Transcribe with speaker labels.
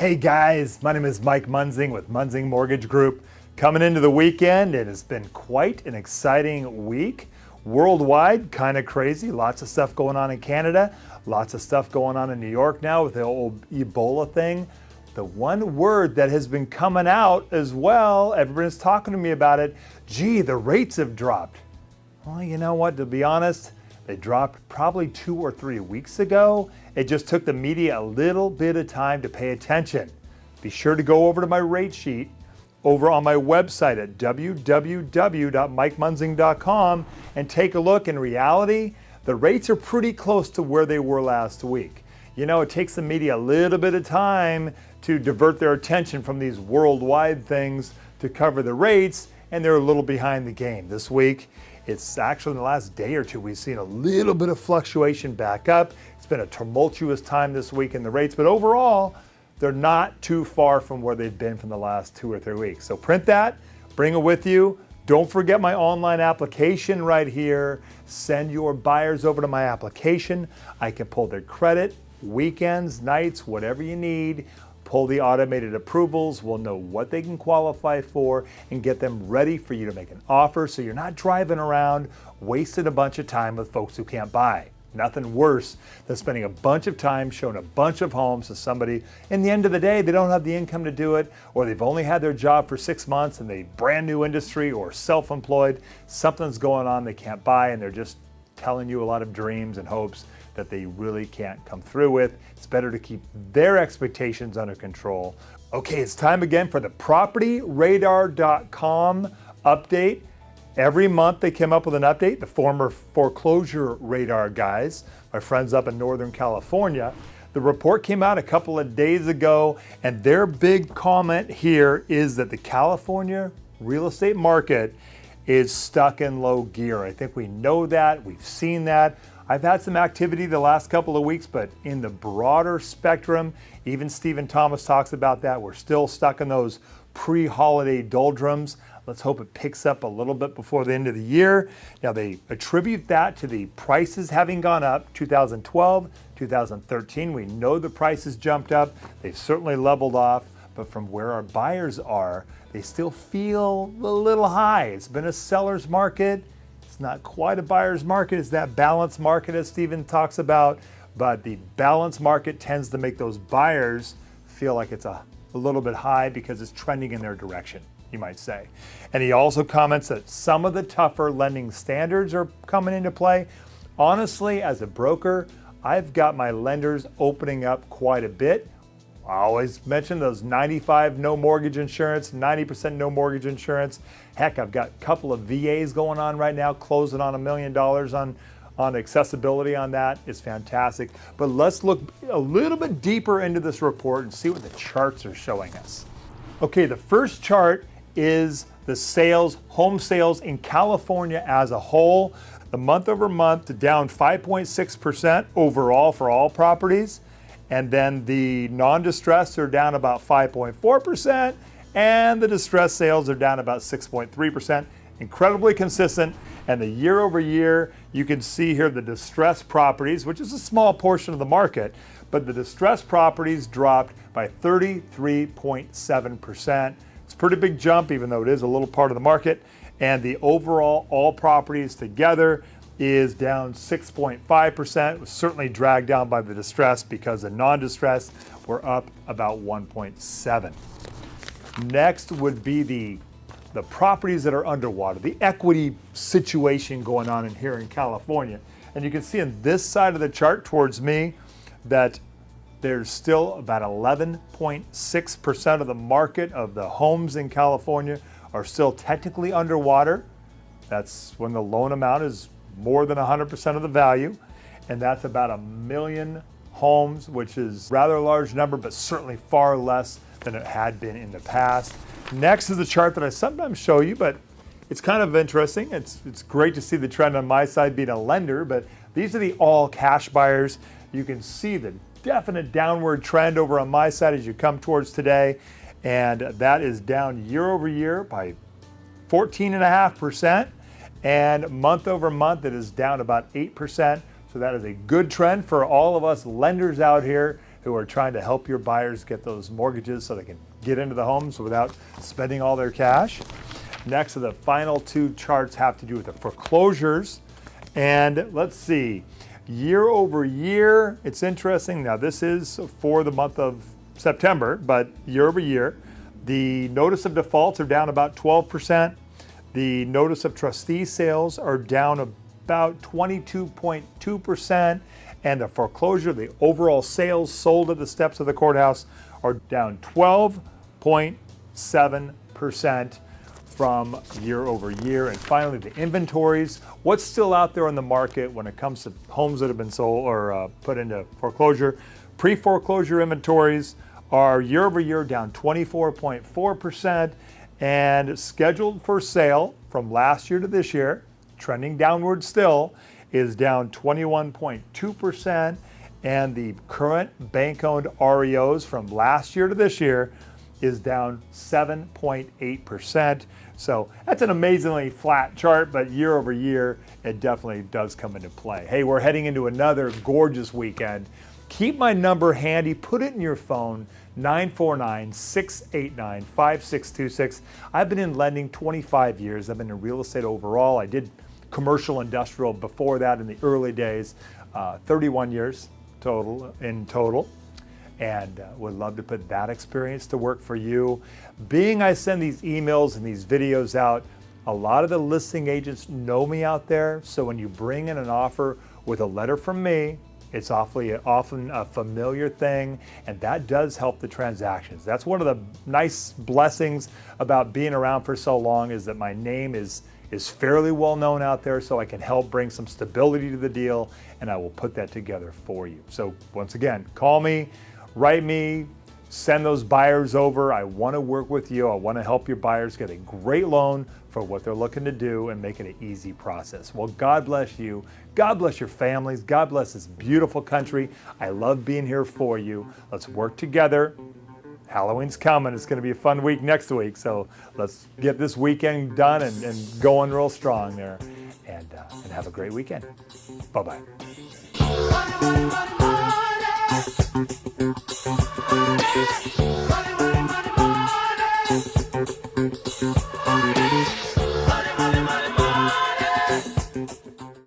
Speaker 1: Hey guys, my name is Mike Munzing with Munzing Mortgage Group. Coming into the weekend, it has been quite an exciting week. Worldwide, kind of crazy. Lots of stuff going on in Canada. Lots of stuff going on in New York now with the old Ebola thing. The one word that has been coming out as well, everyone's talking to me about it, gee, the rates have dropped. Well, you know what, to be honest, they dropped probably 2 or 3 weeks ago. It just took the media a little bit of time to pay attention. Be sure to go over to my rate sheet over on my website at www.mikemunzing.com and take a look. In reality, the rates are pretty close to where they were last week. You know, it takes the media a little bit of time to divert their attention from these worldwide things to cover the rates, and they're a little behind the game. This week, it's actually in the last day or two, we've seen a little bit of fluctuation back up. It's been a tumultuous time this week in the rates, but overall, they're not too far from where they've been from the last 2 or 3 weeks. So print that, bring it with you. Don't forget my online application right here. Send your buyers over to my application. I can pull their credit, weekends, nights, whatever you need. Pull the automated approvals. We'll know what they can qualify for and get them ready for you to make an offer so you're not driving around wasting a bunch of time with folks who can't buy. Nothing worse than spending a bunch of time showing a bunch of homes to somebody. In the end of the day, they don't have the income to do it, or they've only had their job for 6 months in a brand new industry or self-employed. Something's going on they can't buy, and they're just telling you a lot of dreams and hopes that they really can't come through with. It's better to keep their expectations under control. Okay, it's time again for the PropertyRadar.com update. Every month they come up with an update. The former foreclosure radar guys, my friends up in Northern California, the report came out a couple of days ago, and their big comment here is that the California real estate market is stuck in low gear. I think we know that, we've seen that. I've had some activity the last couple of weeks, but in the broader spectrum, even Stephen Thomas talks about that. We're still stuck in those pre-holiday doldrums. Let's hope it picks up a little bit before the end of the year. Now they attribute that to the prices having gone up 2012, 2013. We know the prices jumped up. They've certainly leveled off, but from where our buyers are, they still feel a little high. It's been a seller's market. It's not quite a buyer's market. It's that balanced market as Stephen talks about, but the balanced market tends to make those buyers feel like it's a little bit high because it's trending in their direction, you might say. And he also comments that some of the tougher lending standards are coming into play. Honestly, as a broker, I've got my lenders opening up quite a bit. I always mention those 95 no mortgage insurance, 90% no mortgage insurance. Heck, I've got a couple of VAs going on right now, closing on $1 million on accessibility on that. It's fantastic. But let's look a little bit deeper into this report and see what the charts are showing us. Okay, the first chart is the sales, home sales in California as a whole. The month over month down 5.6% overall for all properties. And then the non-distressed are down about 5.4%, and the distressed sales are down about 6.3%. Incredibly consistent. And the year over year, you can see here the distressed properties, which is a small portion of the market, but the distressed properties dropped by 33.7%. It's a pretty big jump, even though it is a little part of the market. And the overall, all properties together, is down 6.5%. It was certainly dragged down by the distress because the non-distress were up about 1.7. Next would be the properties that are underwater, the equity situation going on in here in California. And you can see on this side of the chart towards me that there's still about 11.6% of the market of the homes in California are still technically underwater. That's when the loan amount is more than 100% of the value, and that's about 1 million homes, which is a rather large number, but certainly far less than it had been in the past. Next is the chart that I sometimes show you, but it's kind of interesting. It's great to see the trend on my side being a lender, but these are the all cash buyers. You can see the definite downward trend over on my side as you come towards today, and that is down year over year by 14.5%. And month over month, it is down about 8%. So that is a good trend for all of us lenders out here who are trying to help your buyers get those mortgages so they can get into the homes without spending all their cash. Next, the final two charts have to do with the foreclosures. And let's see, year over year, it's interesting. Now, this is for the month of September, but year over year, the notice of defaults are down about 12%. The notice of trustee sales are down about 22.2%. And the foreclosure, the overall sales sold at the steps of the courthouse are down 12.7% from year over year. And finally, the inventories, what's still out there on the market when it comes to homes that have been sold or put into foreclosure. Pre-foreclosure inventories are year over year down 24.4%, and scheduled for sale from last year to this year, trending downward still, is down 21.2%, and the current bank-owned REOs from last year to this year is down 7.8%. So that's an amazingly flat chart, but year over year, it definitely does come into play. Hey, we're heading into another gorgeous weekend. Keep my number handy, put it in your phone, 949-689-5626. I've been in lending 25 years. I've been in real estate overall. I did commercial industrial before that in the early days, 31 years in total. And would love to put that experience to work for you. Being I send these emails and these videos out, a lot of the listing agents know me out there. So when you bring in an offer with a letter from me, it's often a familiar thing, and that does help the transactions. That's one of the nice blessings about being around for so long, is that my name is fairly well known out there, so I can help bring some stability to the deal, and I will put that together for you. So once again, call me, write me, send those buyers over. I want to work with you. I want to help your buyers get a great loan for what they're looking to do and make it an easy process. Well, God bless you. God bless your families. God bless this beautiful country. I love being here for you. Let's work together. Halloween's coming. It's going to be a fun week next week. So let's get this weekend done and going real strong there. And have a great weekend. Bye-bye.